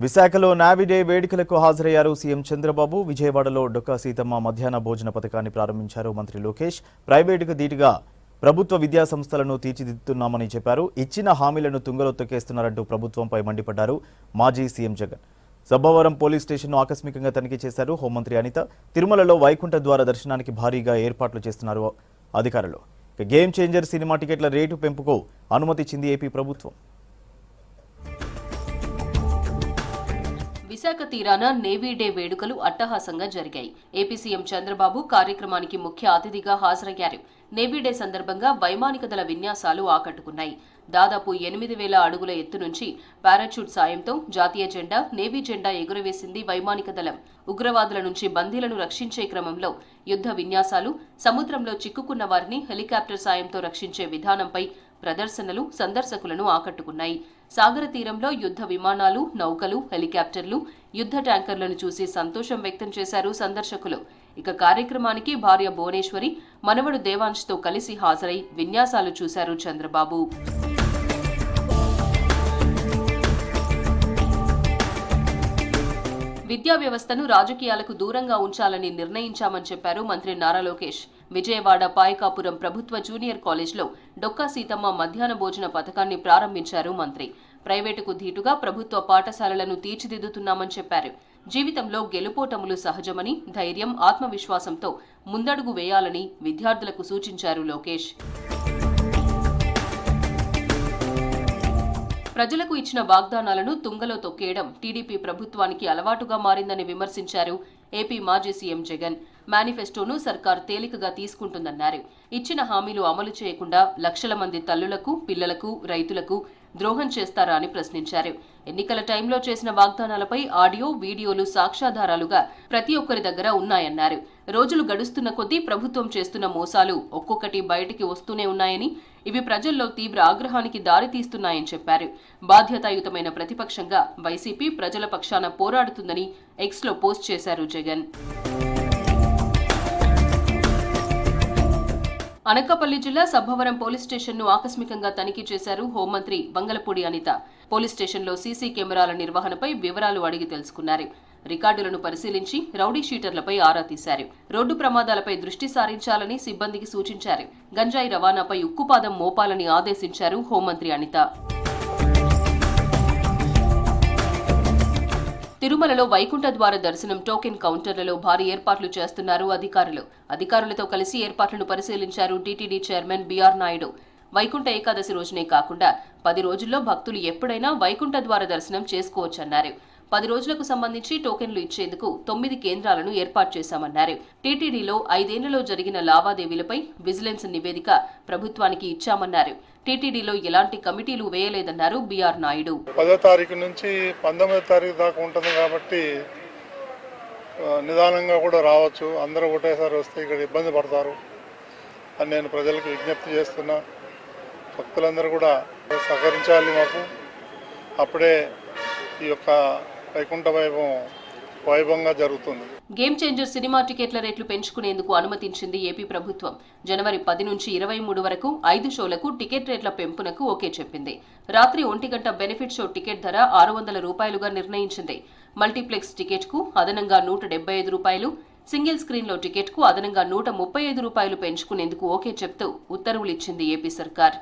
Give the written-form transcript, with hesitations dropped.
విశాఖలో నావిడే వేడుకలకు హాజరయ్యారు సీఎం చంద్రబాబు. విజయవాడలో డొక్కా సీతమ్మ మధ్యాహ్న భోజన పథకాన్ని ప్రారంభించారు మంత్రి లోకేష్. ప్రైవేటుకు ధీటుగా ప్రభుత్వ విద్యా సంస్థలను తీర్చిదిద్దుతున్నామని చెప్పారు. ఇచ్చిన హామీలను తుంగలో తొక్కేస్తున్నారంటూ ప్రభుత్వంపై మండిపడ్డారు మాజీ సీఎం జగన్. సబ్బవరం పోలీస్ స్టేషన్ను ఆకస్మికంగా తనిఖీ చేశారు హోంమంత్రి అనిత. తిరుమలలో వైకుంఠ ద్వార దర్శనానికి భారీగా ఏర్పాట్లు చేస్తున్నారు అధికారులు. గేమ్ చేంజర్ సినిమా టికెట్ల రేటు పెంపుకు అనుమతిచ్చింది ఏపీ ప్రభుత్వం. విశాఖ తీరాన నేవీ డే వేడుకలు అట్టహాసంగా జరిగాయి. ఏపీ సీఎం చంద్రబాబు కార్యక్రమానికి ముఖ్య అతిథిగా హాజరయ్యారు. నేవీ డే సందర్భంగా వైమానిక దళ విన్యాసాలు ఆకట్టుకున్నాయి. దాదాపు 8,000 అడుగుల ఎత్తు నుంచి పారాచూట్ సాయంతో జాతీయ జెండా, నేవీ జెండా ఎగురవేసింది వైమానిక దళం. ఉగ్రవాదుల నుంచి బందీలను రక్షించే క్రమంలో యుద్ధ విన్యాసాలు, సముద్రంలో చిక్కుకున్న వారిని హెలికాప్టర్ సాయంతో రక్షించే విధానంపై ప్రదర్శనలు సందర్శకులను ఆకట్టుకున్నాయి. సాగర తీరంలో యుద్ధ విమానాలు, నౌకలు, హెలికాప్టర్లు, యుద్ధ ట్యాంకర్లను చూసి సంతోషం వ్యక్తం చేశారు సందర్శకులు. ఇక కార్యక్రమానికి భార్య భువనేశ్వరి, మనవడు దేవాంష్తో కలిసి హాజరై విన్యాసాలు చూశారు చంద్రబాబు. విద్యా వ్యవస్థను రాజకీయాలకు దూరంగా ఉంచాలని నిర్ణయించామని చెప్పారు మంత్రి నారా లోకేష్. విజయవాడ పాయకాపురం ప్రభుత్వ జూనియర్ కాలేజ్లో డొక్కా సీతమ్మ మధ్యాహ్న భోజన పథకాన్ని ప్రారంభించారు మంత్రి. ప్రైవేటుకు ధీటుగా ప్రభుత్వ పాఠశాలలను తీర్చిదిద్దుతున్నామని చెప్పారు. జీవితంలో గెలుపోటములు సహజమని, ధైర్యం, ఆత్మవిశ్వాసంతో ముందడుగు వేయాలని విద్యార్థులకు సూచించారు లోకేష్. ప్రజలకు ఇచ్చిన వాగ్దానాలను తుంగలో తొక్కేయడం టీడీపీ ప్రభుత్వానికి అలవాటుగా మారిందని విమర్శించారు ఏపీ మాజీ సీఎం జగన్. మేనిఫెస్టోను సర్కార్ తేలికగా తీసుకుంటుందన్నారు. ఇచ్చిన హామీలు అమలు చేయకుండా లక్షల మంది తల్లులకు, పిల్లలకు, రైతులకు ద్రోహం చేస్తారా అని ప్రశ్నించారు. ఎన్నికల టైంలో చేసిన వాగ్దానాలపై ఆడియో, వీడియోలు సాక్ష్యాధారాలుగా ప్రతి ఒక్కరి దగ్గర ఉన్నాయన్నారు. రోజులు గడుస్తున్న కొద్దీ ప్రభుత్వం చేస్తున్న మోసాలు ఒక్కొక్కటి బయటికి వస్తూనే ఉన్నాయని, ఇవి ప్రజల్లో తీవ్ర ఆగ్రహానికి దారితీస్తున్నాయని చెప్పారు. బాధ్యతాయుతమైన ప్రతిపక్షంగా వైసీపీ ప్రజల పక్షాన పోరాడుతుందని ఎక్స్లో పోస్ట్ చేశారు జగన్. అనకాపల్లి జిల్లా సబ్బవరం పోలీస్ స్టేషన్ను ఆకస్మికంగా తనిఖీ చేశారు హోంమంత్రి బంగలపూడి అనిత. పోలీస్ స్టేషన్లో సీసీ కెమెరాల నిర్వహణపై వివరాలు అడిగి తెలుసుకున్నారు. రికార్డులను పరిశీలించి రౌడీ షీటర్లపై ఆరా తీశారు. రోడ్డు ప్రమాదాలపై దృష్టి సారించాలని సిబ్బందికి సూచించారు. గంజాయి రవాణాపై ఉక్కుపాదం మోపాలని ఆదేశించారు హోంమంత్రి అనిత. తిరుమలలో వైకుంఠ ద్వార దర్శనం టోకెన్ కౌంటర్లలో భారీ ఏర్పాట్లు చేస్తున్నారు అధికారులు. అధికారులతో కలిసి ఏర్పాట్లను పరిశీలించారు TTD chairman B R Naidu. Vaikuntha Ekadashi రోజునే కాకుండా 10 రోజుల్లో భక్తులు ఎప్పుడైనా వైకుంఠ ద్వార దర్శనం చేసుకోవచ్చన్నారు. 10 రోజులకు సంబంధించి టోకెన్లు ఇచ్చేందుకు 9 కేంద్రాలను ఏర్పాటు చేశామన్నారు. టీటీడీలో 5 ఏళ్లలో జరిగిన లావాదేవీలపై విజిలెన్స్ నివేదిక ప్రభుత్వానికి ఇచ్చామన్నారు. టీటీడీలో ఎలాంటి కమిటీలు వేయలేదన్నారు బీఆర్ నాయుడు. 10వ తారీఖు నుంచి 19వ తారీఖు దాకా ఉంటుంది కాబట్టి నిదానంగా కూడా రావచ్చు. అందరూ ఒకటేసారి వస్తే ఇక్కడ ఇబ్బంది పడతారు అని నేను ప్రజలకు విజ్ఞప్తి చేస్తున్నా. భక్తులందరూ కూడా సహకరించాలి మాకు. అప్పుడే ఈ యొక్క వైకుంఠ వైభవంగా జరుగుతుంది. గేమ్ చేంజర్ సినిమా టికెట్ల రేట్లు పెంచుకునేందుకు అనుమతించింది ఏపీ ప్రభుత్వం. జనవరి 10 నుంచి 23 వరకు 5 షోలకు టికెట్ రేట్ల పెంపునకు ఓకే చెప్పింది. రాత్రి 1 గంట బెనిఫిట్ షో టికెట్ ధర 600 రూపాయలుగా నిర్ణయించింది. మల్టీప్లెక్స్ టికెట్కు అదనంగా 175 రూపాయలు, సింగిల్ స్క్రీన్లో టికెట్కు అదనంగా 135 రూపాయలు పెంచుకునేందుకు ఓకే చెప్తూ ఉత్తర్వులిచ్చింది ఏపీ సర్కార్.